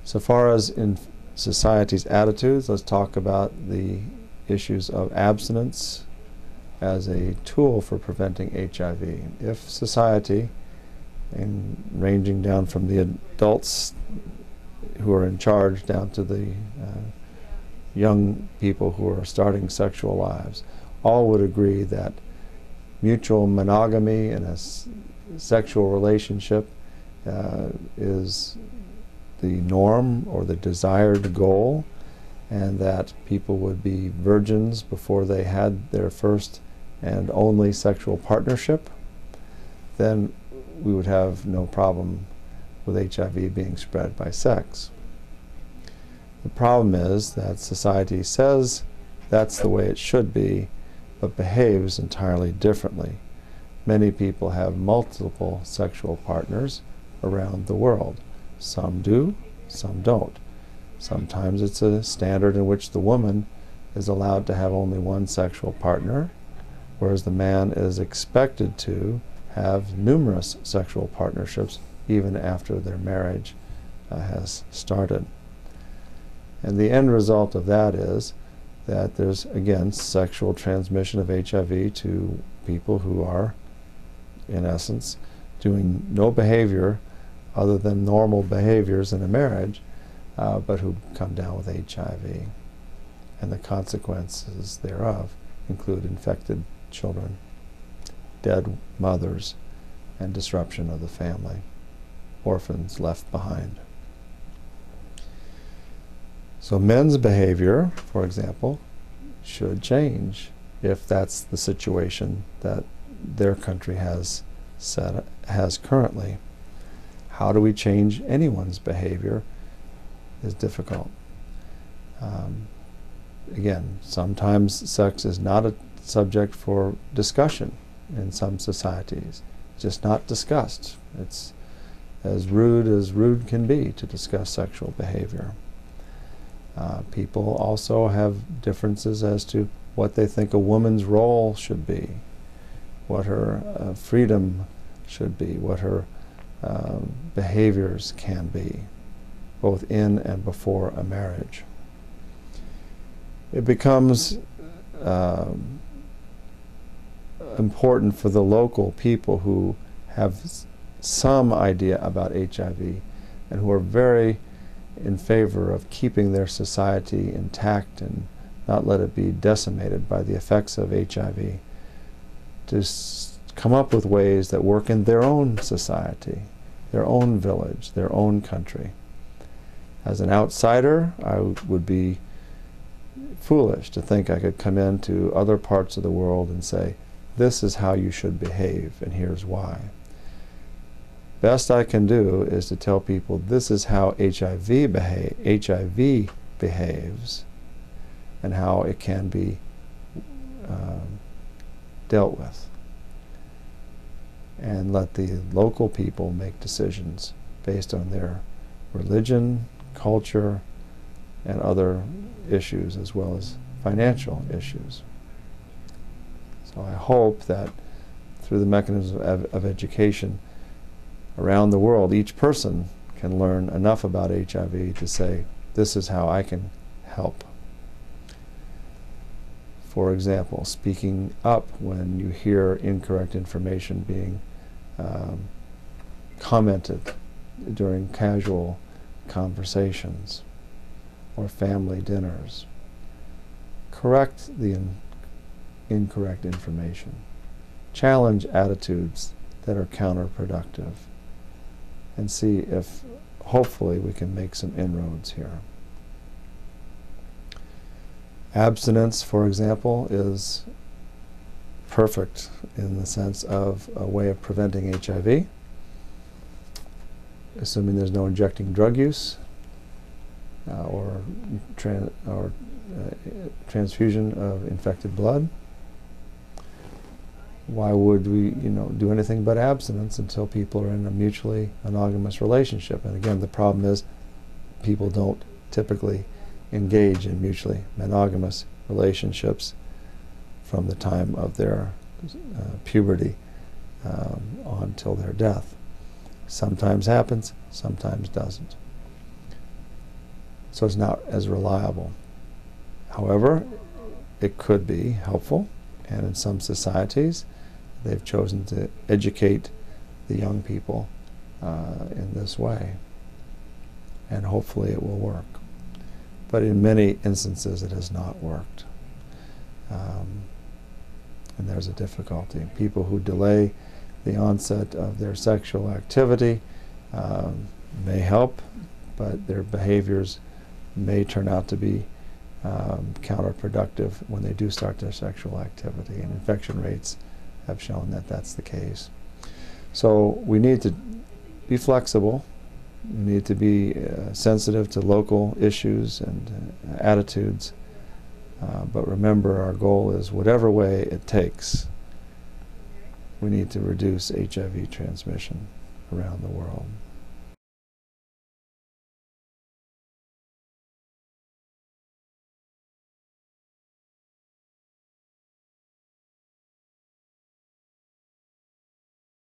So far as in society's attitudes, let's talk about the issues of abstinence as a tool for preventing HIV. If society, and ranging down from the adults who are in charge down to the young people who are starting sexual lives, all would agree that mutual monogamy in a sexual relationship is the norm or the desired goal, and that people would be virgins before they had their first and only sexual partnership, then we would have no problem with HIV being spread by sex. The problem is that society says that's the way it should be, but behaves entirely differently. Many people have multiple sexual partners around the world. Some do, some don't. Sometimes it's a standard in which the woman is allowed to have only one sexual partner, whereas the man is expected to have numerous sexual partnerships even after their marriage has started. And the end result of that is that there's, again, sexual transmission of HIV to people who are, in essence, doing no behavior other than normal behaviors in a marriage, but who come down with HIV. And the consequences thereof include infected children, dead mothers, and disruption of the family, orphans left behind. So men's behavior, for example, should change if that's the situation that their country has currently. How do we change anyone's behavior is difficult. Again, sometimes sex is not a subject for discussion in some societies. It's just not discussed. It's as rude can be to discuss sexual behavior. People also have differences as to what they think a woman's role should be, what her freedom should be, what her behaviors can be, both in and before a marriage. It becomes important for the local people who have some idea about HIV and who are very in favor of keeping their society intact and not let it be decimated by the effects of HIV, to come up with ways that work in their own society, their own village, their own country. As an outsider, I would be foolish to think I could come into other parts of the world and say, this is how you should behave, and here's why. Best I can do is to tell people this is how HIV behaves and how it can be dealt with, and let the local people make decisions based on their religion, culture, and other issues, as well as financial issues. So I hope that through the mechanism of education around the world, each person can learn enough about HIV to say, this is how I can help. For example, speaking up when you hear incorrect information being commented during casual conversations or family dinners. Correct the incorrect information. Challenge attitudes that are counterproductive, and see if hopefully we can make some inroads here. Abstinence, for example, is perfect in the sense of a way of preventing HIV, assuming there's no injecting drug use or transfusion of infected blood. Why would we, do anything but abstinence until people are in a mutually monogamous relationship? And again, the problem is people don't typically engage in mutually monogamous relationships from the time of their puberty on till their death. Sometimes happens, sometimes doesn't. so it's not as reliable. However, it could be helpful, and in some societies they've chosen to educate the young people in this way, and hopefully it will work. But in many instances it has not worked, and there's a difficulty. People who delay the onset of their sexual activity may help, but their behaviors may turn out to be counterproductive when they do start their sexual activity, and infection rates have shown that that's the case. So we need to be flexible. We need to be sensitive to local issues and attitudes, but remember, our goal is whatever way it takes, we need to reduce HIV transmission around the world.